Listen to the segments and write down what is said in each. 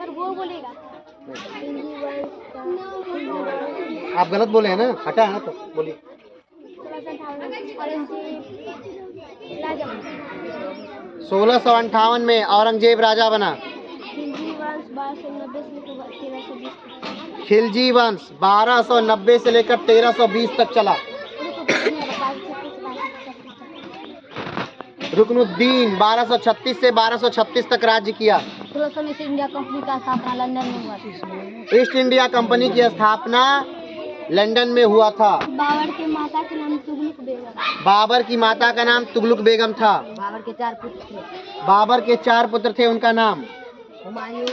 Sir वो बोलेगा। आप गलत बोले हैं ना, हटा है ना, तो बोलिए। 1658 में औरंगजेब राजा बना। खिलजी वंश 1290 से लेकर 1320 तक चला। रुकनुद्दीन 1236 से 1236 तक राज्य किया। ईस्ट इंडिया कंपनी का स्थापना लंदन में हुआ था। ईस्ट इंडिया कंपनी की स्थापना लंदन में हुआ था। बाबर की माता का नाम तुगलक बेगम। बाबर की माता का नाम तुगलक बेगम था। बाबर के 4 पुत्र थे। बाबर के 4 पुत्र थे, उनका नाम हुमायूं,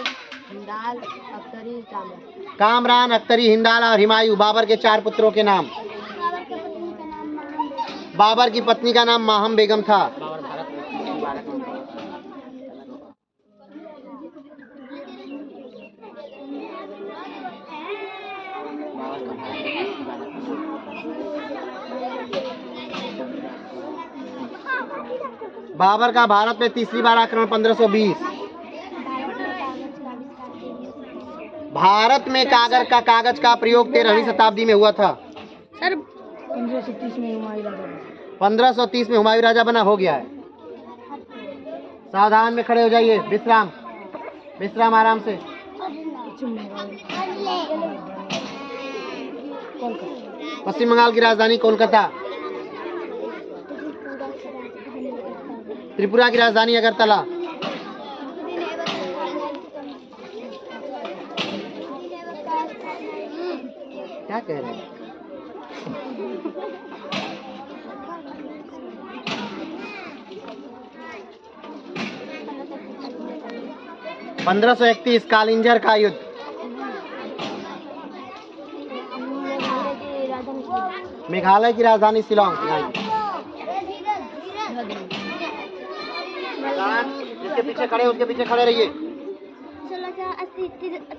हिंदाल, अख्तरी, कामरान। कामरान, अख्तरी, हिंदाल और हुमायूं, बाबर के 4 पुत्रों के नाम। बाबर की पत्नी का नाम माहम बेगम था। बाबर का भारत में तीसरी बार आक्रमण 1520। भारत में कागज का प्रयोग 13वीं शताब्दी में हुआ था। सर 1530 में हुमायूं राजा बना। 1530 में हुमायूं राजा बना, हो गया है। सावधान में खड़े हो जाइए, विश्राम विश्राम, आराम से। पश्चिम बंगाल की राजधानी कोलकाता। त्रिपुरा की राजधानी अगरतला। क्या कह रहे हैं? पंद्रह 1531 कालिंजर का युद्ध। मेघालय की राजधानी शिलोंग। जिसके पीछे खड़े उसके पीछे खड़े रहिए। 1680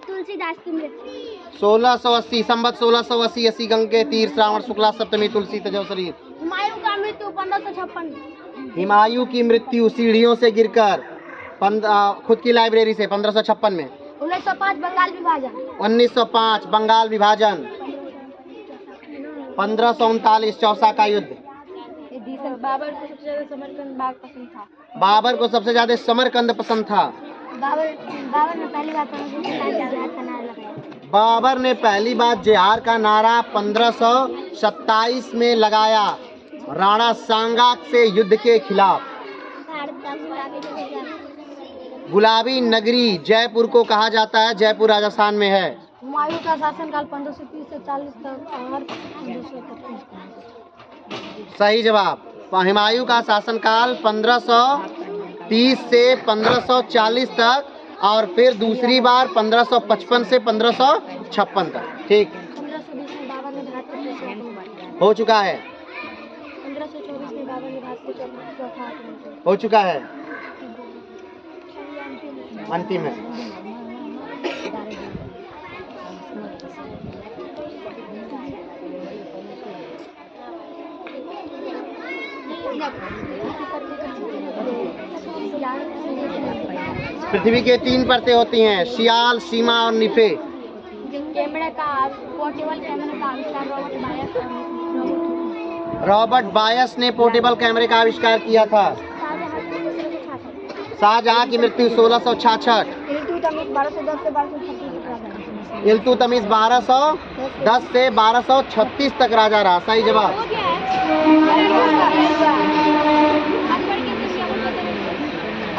तुलसीदास की मृत्यु। 1680 संवत 1680 80 गंग के तीर श्रावण शुक्ला सप्तमी तुलसी तजो शरीर। हुमायूं का मृत्यु 1556। हुमायूं की मृत्यु सीढ़ियों से गिरकर खुद की लाइब्रेरी से 1556 में। 1905 बंगाल विभाजन। 1905 बंगाल विभाजन। 1539 चौसा का युद्ध। बाबर को सबसे ज्यादा समरकंद बाग पसंद था। बाबर को सबसे ज्यादा समरकंद पसंद था। बाबर ने पहली बार जिहाद का नारा लगाया। बाबर ने पहली बार जिहाद का नारा 1527 में लगाया, राणा सांगा से युद्ध के खिलाफ। गुलाबी नगरी जयपुर को कहा जाता है, जयपुर राजस्थान में है। हुमायूं का शासनकाल 1530 से 40 तक और 1525। सही जवाब। हुमायूं का शासनकाल 1530 से 1540 तक और फिर दूसरी बार 1555 से 1556 तक। ठीक 1520 में बाबर ने भारत को चौथा हो चुका है। 1524 में बाबर ने भारत को चौथा आक्रमण हो चुका है, अंतिम है। पृथ्वी के 3 परतें होती हैं, सियाल, सीमा और निफे। कैमरे का पोर्टेबल कैमरे का आविष्कार रॉबर्ट बायस ने पोर्टेबल कैमरे का आविष्कार किया था। शाहजहां की मृत्यु 1666। इल्तुतमिश 1210 से 1236 तक राजा रहा। सही जवाब।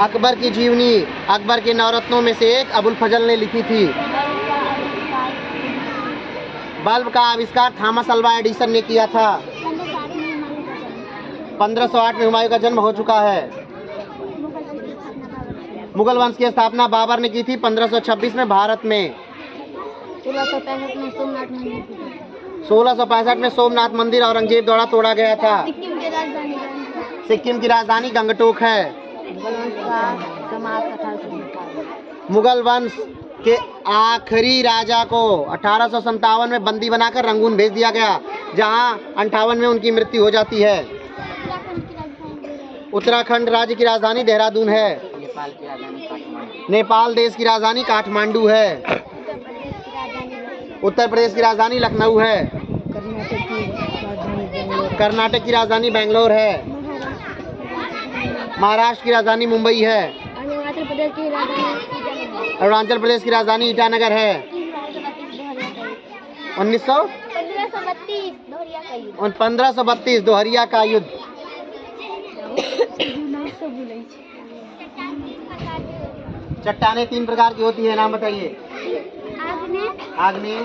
अकबर की जीवनी अकबर के नवरत्नों में से एक अबुल फजल ने लिखी थी। बल्ब का आविष्कार थॉमस अल्वा एडिसन ने किया था। 1508 में हुमायूं का जन्म हो चुका है। मुगल वंश की स्थापना बाबर ने की थी 1526 में भारत में। 1665 में सोमनाथ मंदिर औरंगजेब द्वारा तोड़ा गया था। सिक्किम की राजधानी गंगटोक है। मुगल वंश के आखिरी राजा को 1857 में बंदी बनाकर रंगून भेज दिया गया, जहां 58 में उनकी मृत्यु हो जाती है। उत्तराखंड राज्य की राजधानी देहरादून है। नेपाल की राजधानी काठमांडू। नेपाल देश की राजधानी काठमांडू है। उत्तर प्रदेश की राजधानी लखनऊ है। कर्नाटक की राजधानी बेंगलोर है। महाराष्ट्र की राजधानी मुंबई है। अरुणाचल प्रदेश की राजधानी ईटानगर है। 1532 दोहरिया का युद्ध। चट्टानें 3 प्रकार की होती है, नाम बताइए। आग्नेय,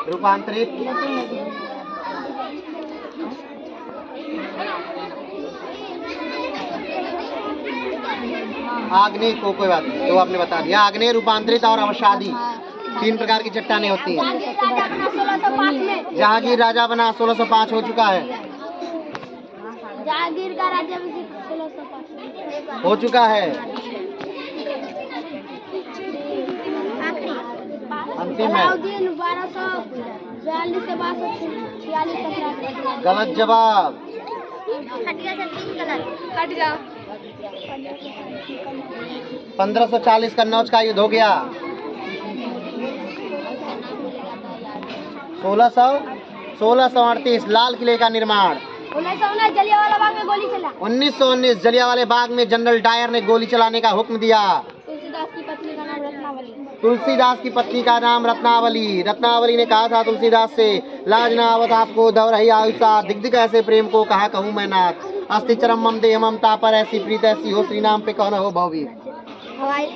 रूपांतरित, आग्नेय को कोई बात नहीं, तो आपने बता दिया। आग्नेय, रूपांतरित और अवसादी 3 प्रकार की चट्टानें होती हैं। जहांगीर राजा बना 1605 हो चुका है। जहांगीर का राज्याभिषेक 1605 हो चुका है। अंतिम है। 1242 से 1246 गलत जवाब। हट जाओ। 1540 कन्नौज का युद्ध हो गया। 1638 लाल किले का निर्माण। 1919 जलियांवाला बाग में गोली चला। 1919 जलियांवाले बाग में जनरल डायर ने गोली चलाने का हुक्म दिया। तुलसीदास की पत्नी का नाम रत्नावली। तुलसीदास की पत्नी का नाम रत्नावली। रत्नावली ने कहा था तुलसीदास से, लाज न आवत आपको दव रही आयुषा, दिग्दिग ऐसे प्रेम को कहा कहूँ मैं नाथ, अस्थि चरम मम देह ममता पर ऐसी प्रीत ऐसी हो, श्री नाम पे कौन हो भववीर। हवाई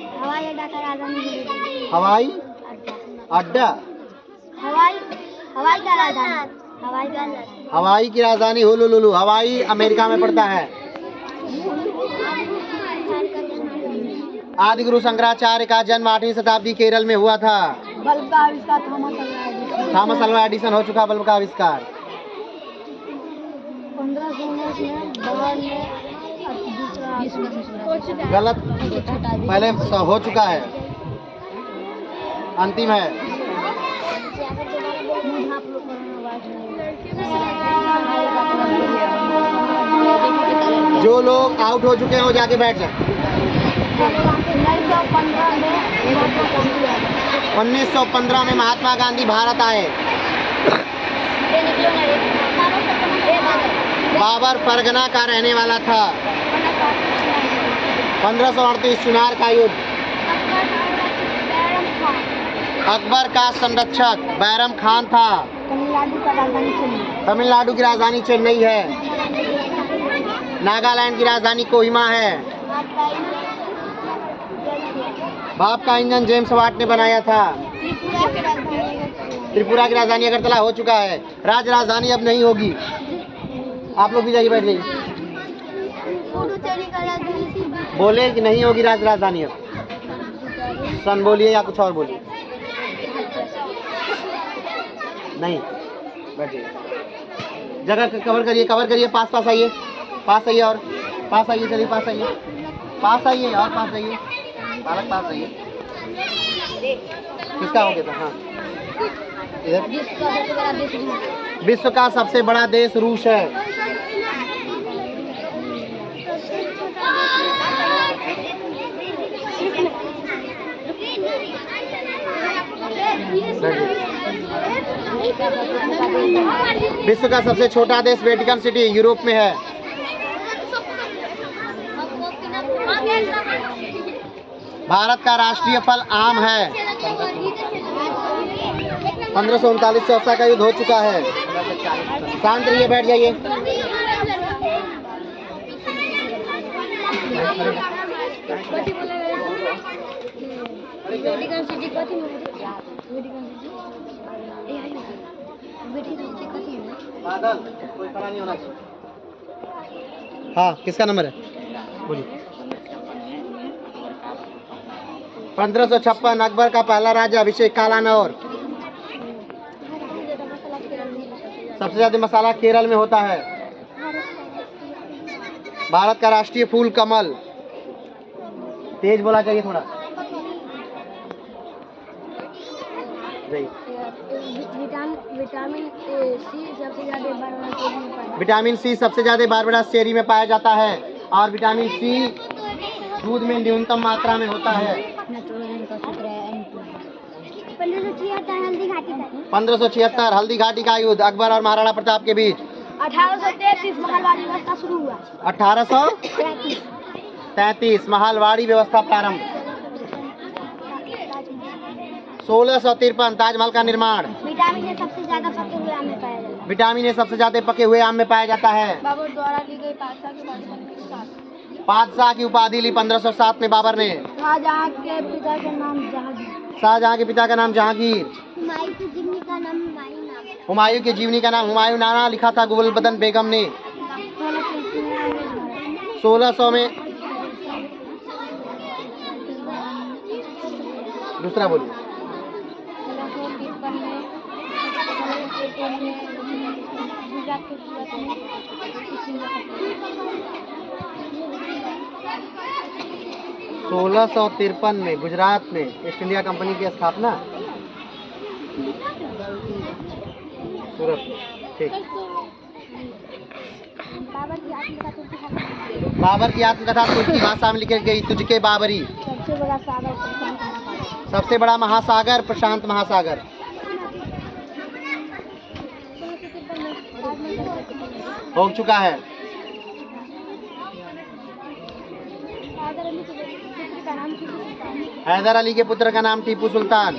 अड्डा का राजधानी। हवाई अड्डा, हवाई का राजधानी। हवाई की राजधानी होनोलुलु। हवाई अमेरिका में पड़ता है। आदि गुरु शंकराचार्य का जन्म 8वीं शताब्दी केरल में हुआ था। बल्ब का आविष्कार थॉमस अल्वा एडिसन हो चुका बल्ब का आविष्कार। 1519 में बर्न में गलत, पहले हो चुका है। अंतिम है। जो लोग आउट हो चुके हैं वो जाके बैठ जाए। 1915 में महात्मा गांधी भारत आए। बाबर परगना का रहने वाला था। 1538 चुनार का युद्ध। अकबर का संरक्षक बैरम खान था। तमिलनाडु की राजधानी चेन्नई है। नागालैंड की राजधानी कोहिमा है। बाप का इंजन जेम्स वाट ने बनाया था। त्रिपुरा की राजधानी अगरतला हो चुका है। राज्य राजधानी अब नहीं होगी। आप लोग भी जाइए, बैठ जाइए। बोले कि नहीं होगी राज्य राजधानी अब। सन बोलिए या कुछ और बोलिए। नहीं, बैठ जाइए। जगह कवर करिए, कवर करिए। पास आइए, पास आइए और पास आइए। चलिए पास आइए, पास आइए और पास आइए। बालक पास आइए। किसका हो गया था? हाँ, इधर। विश्व का सबसे बड़ा देश रूस है। विश्व का सबसे छोटा देश वेटिकन सिटी यूरोप में है। भारत का राष्ट्रीय फल आम है। 1539 चौसा का युद्ध हो चुका है। शांत रहिए, बैठ जाइए। बादल, कोई खड़ा नहीं होना चाहिए। हाँ, किसका नंबर है? बोलिए। 1556 अकबर का पहला राज्य अभिषेक कालानौर। सबसे ज्यादा मसाला केरल में होता है। भारत का राष्ट्रीय फूल कमल। तेज बोला चाहिए थोड़ा। विटामिन सी सबसे ज्यादा बारबेडस चेरी में पाया जाता है। और विटामिन सी दूध में न्यूनतम मात्रा में होता है? नाइट्रोजन का सूत्र है N2। 1576 हल्दी घाटी का। 1576 हल्दी घाटी का युद्ध अकबर और महाराणा प्रताप के बीच। 1833 महलवाड़ी व्यवस्था शुरू हुआ। 1833 महलवाड़ी व्यवस्था प्रारंभ। 1653 ताजमहल का निर्माण। विटामिन ए सबसे ज्यादा पके हुए आम में पाया जाता है। विटामिन ए सबसे ज्यादा पके हुए आम में पाया जाता है। बाबर द्वारा ली गई पादशाह की उपाधि 1507। बादशाह की उपाधि ली 1507 में बाबर ने। शाहजहां के पिता का नाम जहांगीर। शाहजहां के पिता का नाम जहांगीर। हुमायूं की जीवनी का नाम हुमायूं नामा। हुमायूं की जीवनी का नाम हुमायूं नामा लिखा था गुलबदन बेगम ने। 1600 में दूसरा बोलिए। 1653 में गुजरात में ईस्ट इंडिया कंपनी की स्थापना सूरत। ठीक। बाबर की आत्मकथा तुर्की भाषा में लिखी गई। तुझके बाबरी। सबसे बड़ा महासागर प्रशांत महासागर। हो चुका है। हैदर अली के पुत्र का नाम टीपू सुल्तान।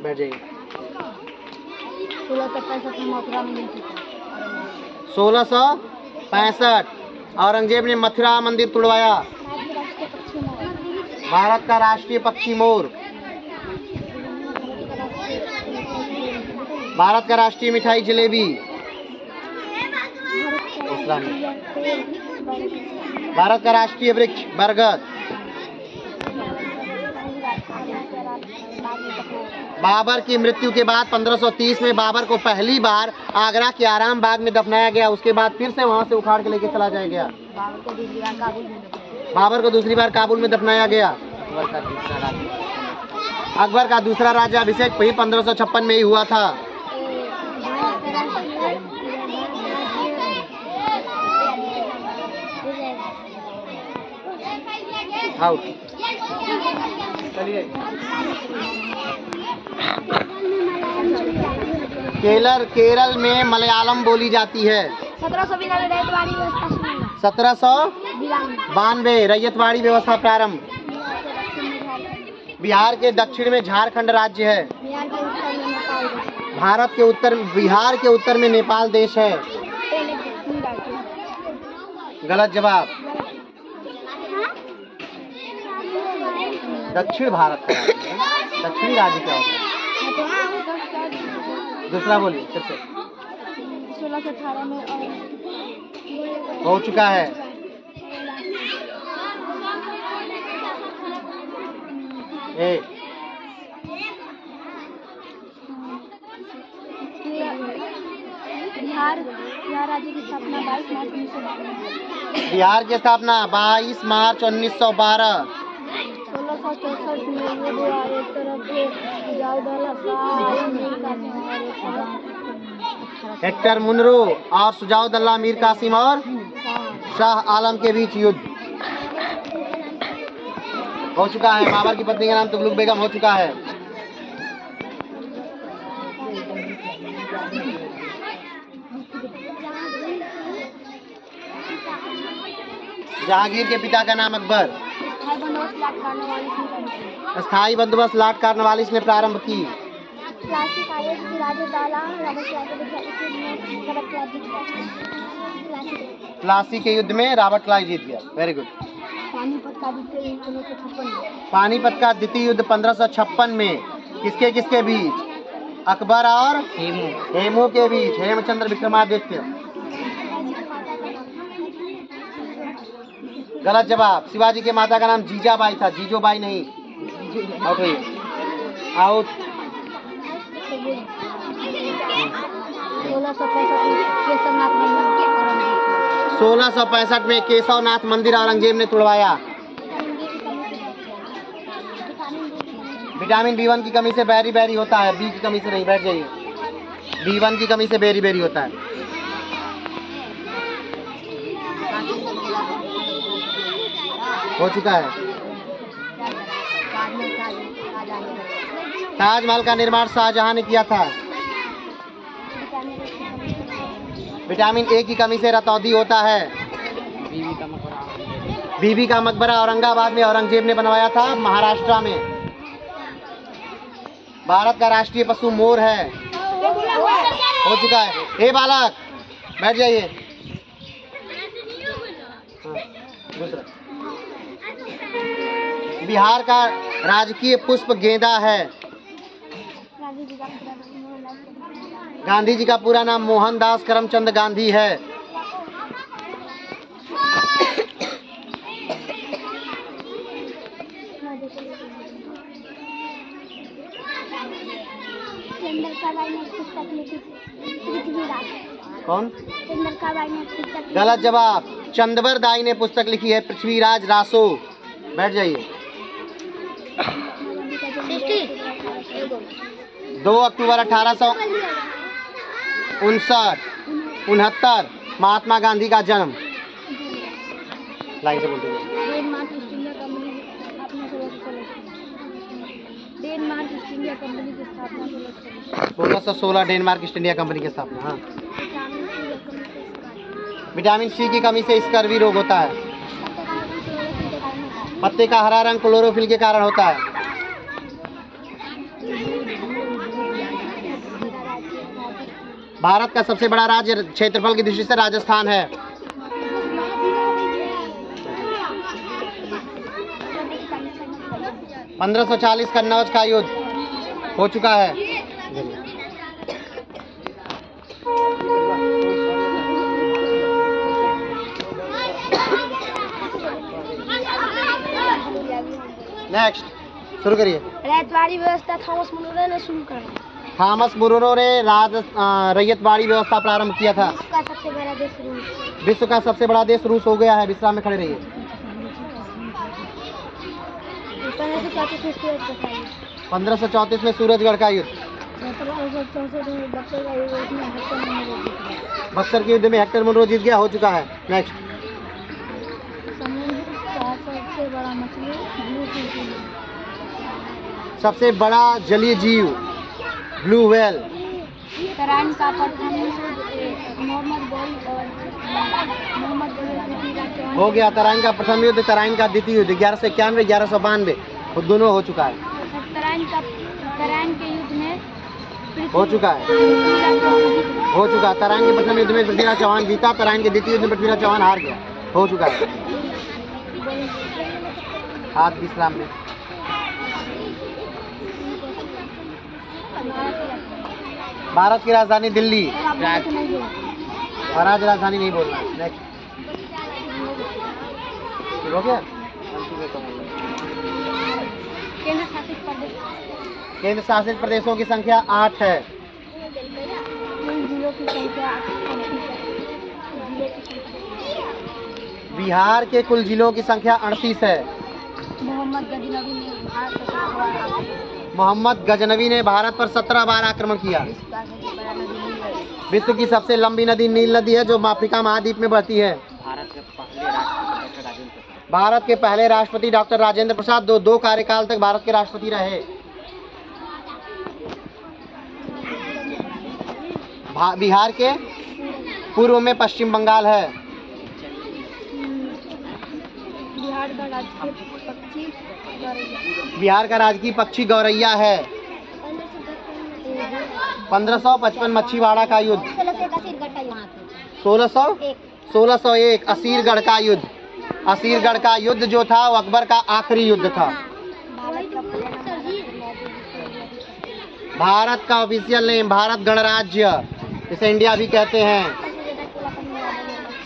बैठ जाइए। 1665 औरंगजेब ने मथुरा मंदिर तुड़वाया। भारत का राष्ट्रीय पक्षी मोर। भारत का राष्ट्रीय मिठाई जलेबी। भारत का राष्ट्रीय वृक्ष बरगद। बाबर की मृत्यु के बाद 1530 में बाबर को पहली बार आगरा के आराम बाग में दफनाया गया। उसके बाद फिर से वहां से उखाड़ के लेके चला जाया गया। बाबर को दूसरी बार काबुल में दफनाया गया। अकबर का दूसरा राज्याभिषेक वही 1556 में ही हुआ था। चलिए। केरल में मलयालम बोली जाती है। 1792 रैयतवाड़ी व्यवस्था प्रारंभ। बिहार के दक्षिण में झारखंड राज्य है। बिहार के उत्तर में नेपाल देश है। गलत जवाब। दक्षिण भारत का राज्य है। दक्षिणी राज्य क्या होता है? दूसरा बोलिए फिर से। 1618 में हो चुका है। बिहार राज्य की स्थापना 22 मार्च 1912। बिहार की स्थापना 22 मार्च 1912। 1664 में ये एक तरफ हेक्टर मुनरो और सुजाउद्दौला मीर कासिम और शाह आलम के बीच युद्ध हो चुका है। बाबर की पत्नी का नाम तुगलक बेगम हो चुका है। जहांगीर के पिता का नाम अकबर। स्थायी बंदोबस्त लॉर्ड कॉर्नवालिस ने प्रारंभ की। प्लासी के युद्ध में रॉबर्ट क्लाइव जीत गया। Very good. पानीपत का द्वितीय युद्ध 1556 में किसके किसके बीच? अकबर और हेमू के बीच। हेमचंद्र विक्रमादित्य। गलत जवाब। शिवाजी के माता का नाम जीजाबाई था। जीजोबाई नहीं। आउट हुई। आउट। 1665 में केशवनाथ मंदिर औरंगजेब ने तुड़वाया। विटामिन B1 की कमी से बेरी बेरी होता है। बी की कमी से नहीं। बैठ जाइए। B1 की कमी से बेरी बेरी होता है। हो चुका है। ताजमहल का निर्माण शाहजहां ने किया था। विटामिन ए की कमी से रतौंधी होता है। बीबी का मकबरा औरंगाबाद में औरंगजेब ने बनवाया था, महाराष्ट्र में। भारत का राष्ट्रीय पशु मोर है। हो चुका है। ए बालक बैठ जाइए। दूसरा, बिहार का राजकीय पुष्प गेंदा है। गांधी जी का पूरा नाम मोहनदास करमचंद गांधी है। कौन? गलत जवाब। चंद्रवर दाई ने पुस्तक लिखी है पृथ्वीराज रासो। बैठ जाइए। 2 अक्टूबर 1869 महात्मा गांधी का जन्म। लाइन से बोलते हैं। डेनमार्क ईस्ट इंडिया कंपनी की स्थापना 1616 डेनमार्क ईस्ट इंडिया कंपनी की स्थापना। हाँ। विटामिन सी की कमी से स्कर्वी रोग होता है। पत्ते का हरा रंग क्लोरोफिल के कारण होता है। भारत का सबसे बड़ा राज्य क्षेत्रफल की दृष्टि से राजस्थान है। – 1540 कन्नौज का युद्ध हो चुका है। नेक्स्ट शुरू करिए। रैयतवाड़ी व्यवस्था थॉमस मुनरो ने शुरू करा। थॉमस मुनरो ने रैयतवाड़ी व्यवस्था प्रारंभ किया था। विश्व का सबसे बड़ा देश रूस। विश्व का सबसे बड़ा देश रूस हो गया है। विश्राम में खड़े रहिए। 1534 में सूरजगढ़ का युद्ध। बक्सर के युद्ध में हेक्टर मुनरो जीत गया। हो चुका है। नेक्स्ट। सबसे बड़ा जलीय जीव ब्लू व्हेल। तराइन का प्रथम हो गया। तराइन का प्रथम युद्ध, तराइन का द्वितीय युद्ध 1191 1192 दोनों हो चुका है। तराइन के युद्ध में हो चुका है। हो चुका। तराइन के प्रथम युद्ध में पृथ्वीराज चौहान जीता। तराइन के द्वितीय युद्ध में पृथ्वीराज चौहान हार गया। हो चुका है। हाथ विश्राम में। भारत की राजधानी दिल्ली। महाराज राजधानी नहीं बोलना। नेक्स्ट। हो गया। केंद्र शासित प्रदेशों की संख्या 8 है। बिहार के कुल जिलों की संख्या 38 है। मोहम्मद गजनवी ने भारत पर 17 बार आक्रमण किया। विश्व की सबसे लंबी नदी नील नदी है, जो अफ्रीका महाद्वीप में बहती है। भारत के पहले राष्ट्रपति डॉक्टर राजेंद्र प्रसाद दो कार्यकाल तक भारत के राष्ट्रपति रहे। बिहार के पूर्व में पश्चिम बंगाल है। बिहार का राजकीय पक्षी गौरैया है। 1555 मच्छीवाड़ा का युद्ध। 1601 असीरगढ़ का युद्ध। असीरगढ़ का युद्ध जो था वो अकबर का आखिरी युद्ध था। भारत का ऑफिशियल नेम भारत गणराज्य, इसे इंडिया भी कहते हैं।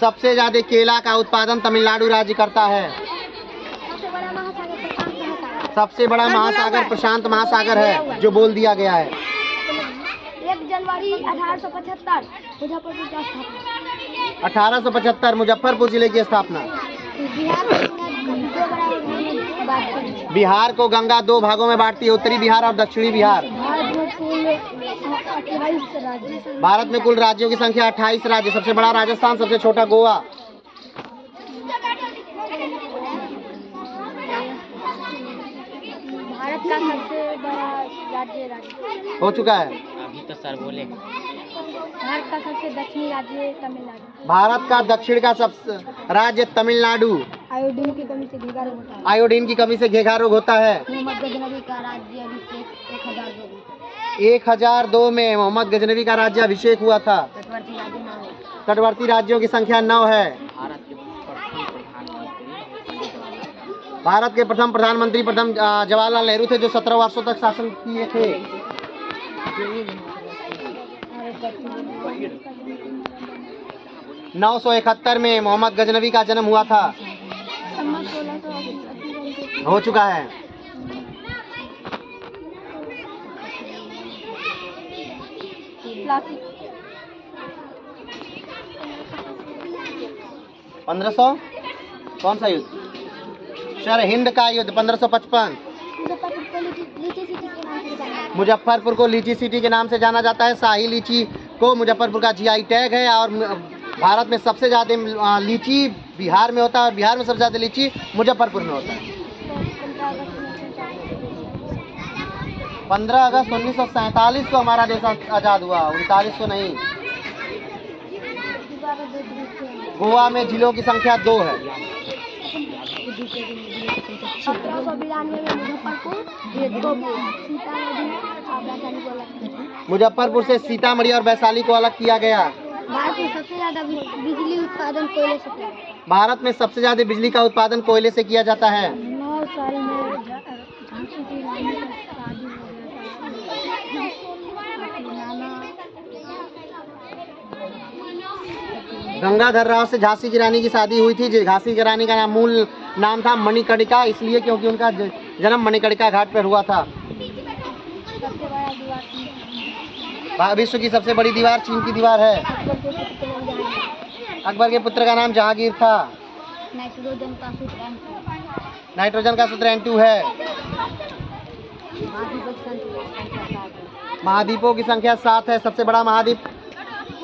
सबसे ज्यादा केला का उत्पादन तमिलनाडु राज्य करता है। सबसे बड़ा महासागर प्रशांत महासागर है, जो बोल दिया गया है। 1 जनवरी 1875 मुजफ्फरपुर की स्थापना। 1875 मुजफ्फरपुर जिले की स्थापना। बिहार को गंगा 2 भागों में बांटती है, उत्तरी बिहार और दक्षिणी बिहार। भारत में कुल राज्यों की संख्या 28 राज्य। सबसे बड़ा राजस्थान, सबसे छोटा गोवा। भारत का सबसे बड़ा राज्य हो चुका है। अभी तो सर बोले। भारत का सबसे दक्षिणी राज्य तमिलनाडु। भारत का दक्षिण का सबसे राज्य तमिलनाडु। आयोडीन की कमी से घेगा रोग होता है। आयोडीन की कमी से घेघा रोग होता है। मोहम्मद गजनबी का राज्य अभिषेक 1002 1002 में मोहम्मद गजनबी का राज्याभिषेक हुआ था। तटवर्ती राज्य ना हो। तटवर्ती राज्यों की संख्या 9 है। भारत के प्रथम प्रधानमंत्री जवाहरलाल नेहरू थे, जो 17 वर्षों तक शासन किए थे। 971 में मोहम्मद गजनबी का जन्म हुआ था। हो चुका है। प्लास्टिक 1500 कौन सा युद्ध? सर हिंद का युद्ध 1555। मुजफ्फरपुर को लीची सिटी के नाम से जाना जाता है। शाही लीची को मुजफ्फरपुर का जीआई टैग है। और भारत में सबसे ज़्यादा लीची बिहार में होता है। बिहार में सबसे ज़्यादा लीची मुजफ्फरपुर में होता है। 15 अगस्त 1947 को हमारा देश आज़ाद हुआ, 3900 नहीं। गोवा में जिलों की संख्या 2 है। 1792 में मुजफ्फरपुर से सीतामढ़ी और वैशाली को अलग किया गया। भारत में सबसे ज्यादा बिजली उत्पादन कोयले से होता है। भारत में सबसे ज्यादा बिजली का उत्पादन कोयले से किया जाता है। 9 साल में झांसी की रानी का शादी हो गया था। गंगाधर राव से झांसी की रानी की शादी हुई थी। झांसी की रानी का मूल नाम था मणिकर्णिका, इसलिए क्योंकि उनका जन्म मणिकर्णिका घाट पर हुआ था। सबसे बड़ा दीवार विश्व की सबसे बड़ी दीवार चीन की दीवार है। अकबर के पुत्र का नाम जहांगीर था। नाइट्रोजन का सूत्र N2 है। महाद्वीपों की संख्या 7 है। सबसे बड़ा महाद्वीप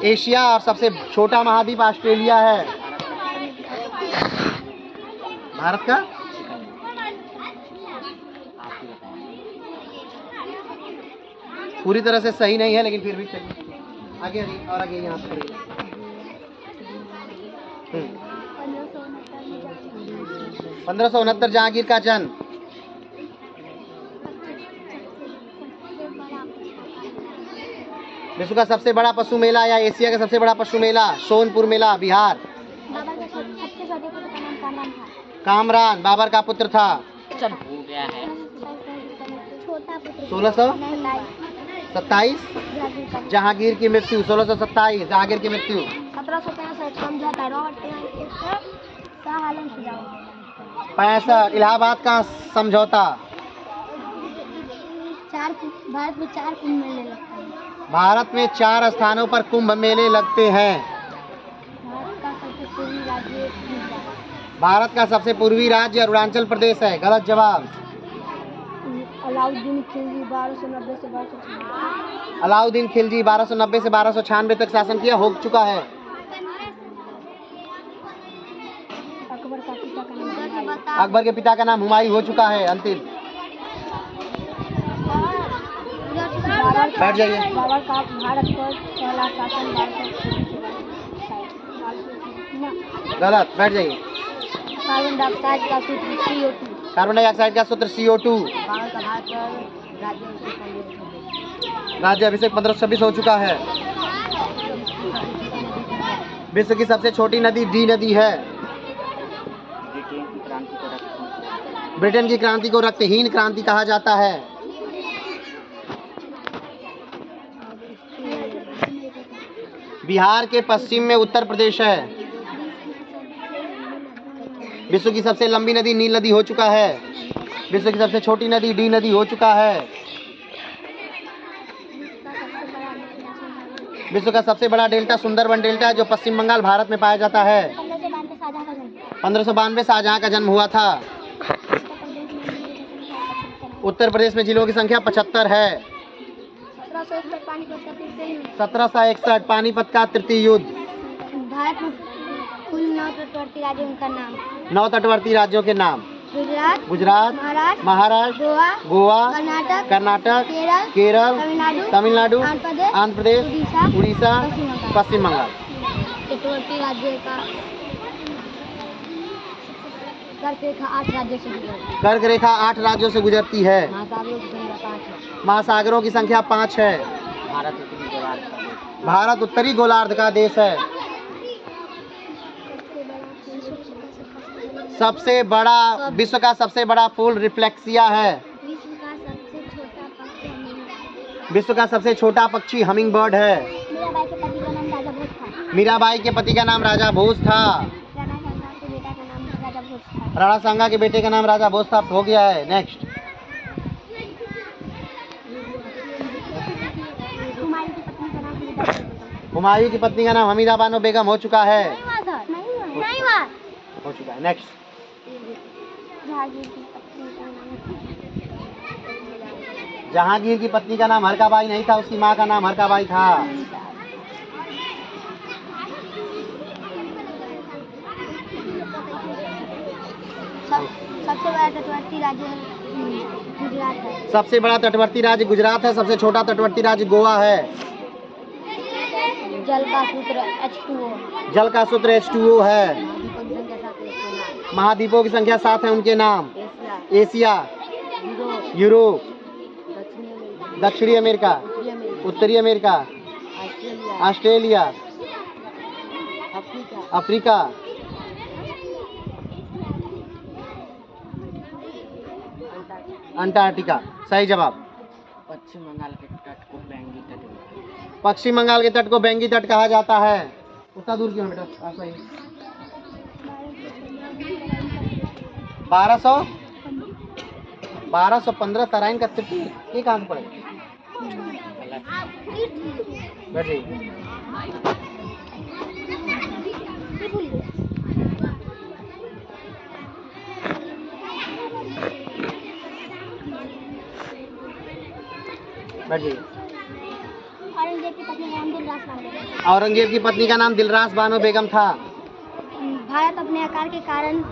एशिया और सबसे छोटा महाद्वीप ऑस्ट्रेलिया है। भारत का पूरी तरह से सही नहीं है, लेकिन फिर भी चलिए आगे और आगे यहाँ पर 1569 जहांगीर का जन्म। विश्व का सबसे बड़ा पशु मेला या एशिया का सबसे बड़ा पशु मेला सोनपुर मेला, बिहार। कामरान बाबर का पुत्र था। चल हो गया है। 1627 जहांगीर की मृत्यु। 1627 जहांगीर की मृत्यु। 1765 समझौता रॉड 65 इलाहाबाद का समझौता। भारत में 4 कुंभ मेले लगते हैं। भारत में 4 स्थानों पर कुंभ मेले लगते हैं। भारत का सबसे पूर्वी राज्य अरुणाचल प्रदेश है। गलत जवाब। अलाउद्दीन खिलजी 1290 से 1296। अलाउद्दीन खिलजी 1290 से 1296 तक शासन किया। हो चुका है। अकबर का पिता का नाम अकबर के पिता का नाम हुमायूं। हो चुका है। अंतिम बैठ जाइए। बाबर का भारत पर पहला शासन गलत। बैठ जाइए। कार्बन डाइऑक्साइड का सूत्र CO2। कार्बन डाइऑक्साइड का सूत्र CO2। बाबर का भारत पर राज्याभिषेक 1526 हो चुका है। विश्व की सबसे छोटी नदी डी नदी है। ब्रिटेन की क्रांति को रक्तहीन क्रांति कहा जाता है। बिहार के पश्चिम में उत्तर प्रदेश है। विश्व की सबसे लंबी नदी नील नदी हो चुका है। विश्व की सबसे छोटी नदी डी नदी हो चुका है। विश्व का सबसे बड़ा डेल्टा सुंदरबन डेल्टा है, जो पश्चिम बंगाल भारत में पाया जाता है। 1592 शाहजहां का जन्म हुआ था। उत्तर प्रदेश में जिलों की संख्या 75 है। 1761 पानीपत का तृतीय युद्ध। भारत में कुल 9 तटवर्ती राज्यों का नाम। 9 तटवर्ती राज्यों के नाम। गुजरात, गुजरात, महाराष्ट्र, महाराष्ट्र, गोवा, गोवा, कर्नाटक, कर्नाटक, केरल, केरल, तमिलनाडु, तमिलनाडु, आंध्र प्रदेश, प्रदेश, उड़ीसा, पश्चिम बंगाल। तटवर्ती राज्य का कर्क रेखा 8 राज्यों से गुजरती है। कर्क रेखा 8 राज्यों से गुजरती है। महासागरों की संख्या 5 है। महासागरों की संख्या 5 है। भारत उत्तरी गोलार्ध का देश। भारत उत्तरी गोलार्ध का देश है। सबसे बड़ा विश्व का सबसे बड़ा फूल रिफ्लेक्सिया है। विश्व का सबसे छोटा पक्षी हमिंग बर्ड है। मीराबाई के पति का नाम राजा भोज था। राणा सांगा के बेटे का नाम राजा भोज था। हो गया है। नेक्स्ट। हुमायूं की पत्नी का नाम हमीदा बानो बेगम हो चुका है। हो चुका है। नेक्स्ट। जहांगीर की पत्नी का नाम हरकाबाई नहीं था, उसकी माँ का नाम हरकाबाई था। सबसे बड़ा तटवर्ती राज्य गुजरात है। सबसे बड़ा तटवर्ती राज्य गुजरात है। सबसे छोटा तटवर्ती राज्य गोवा है। जल का सूत्र H2O। जल का सूत्र H2O है। महाद्वीपों की संख्या 7 है। उनके नाम एशिया, यूरोप, दक्षिणी अमेरिका, उत्तरी अमेरिका, ऑस्ट्रेलिया, अफ्रीका, अंटार्कटिका। सही जवाब। पश्चिम बंगाल के तट को बैंगी तट बोलते हैं। पश्चिम बंगाल के तट को बैंगी तट कहा जाता है। उतना दूर क्यों है बेटा? आप सही। 1215 तराइन का तिट्टी ये कहाँ से पड़ेगा? बैठ जाइए। बैठ जाइए। औरंगजेब की पत्नी का नाम दिलरास बानो बेगम था। भारत अपने आकार के कारण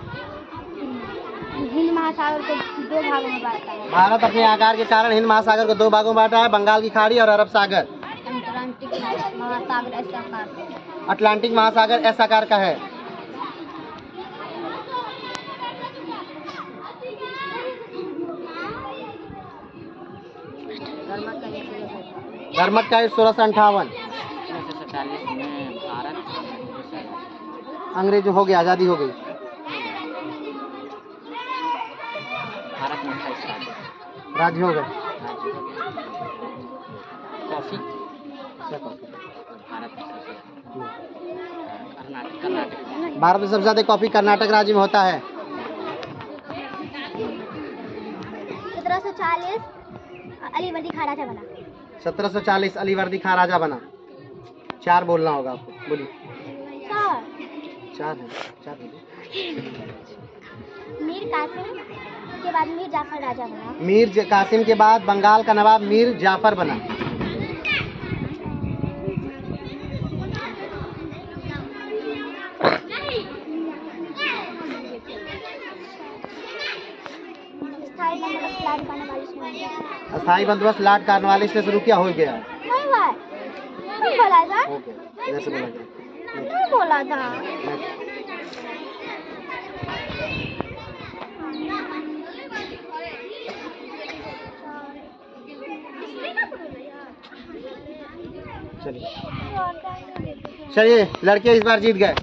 हिंद महासागर को 2 भागों में बांटता है। भारत अपने आकार के कारण हिंद महासागर को 2 भागों में बांटा है। बंगाल की खाड़ी और अरब सागर। अटलांटिक महासागर ऐसे आकार का है। अटलांटिक महासागर ऐसा आकार का है। धर्मक का 1658। 1947 में भारत अंग्रेज हो गई, आज़ादी हो गई। भारत में 28 राज्य हो गए। कॉफी क्या कॉफी? भारत में कर्नाटक भारत में सबसे ज्यादा कॉफी कर्नाटक राज्य में होता है। 1740 अलीवर्दी खाराजा बना। 1740 अलीवर्दी खां राजा बना। 4 बोलना होगा आपको। बोलिए। 4 है। 4 बोलिए। मीर कासिम के बाद मीर जाफर राजा बना। मीर कासिम के बाद बंगाल का नवाब मीर जाफर बना। स्थायी बंदोबस्त लॉर्ड कॉर्नवालिस ने शुरू किया। हो गया। नहीं भाई, नहीं बोला था। हो गया। जैसे बोला गया। नहीं बोला था। चलिए चलिए, लड़के इस बार जीत गए।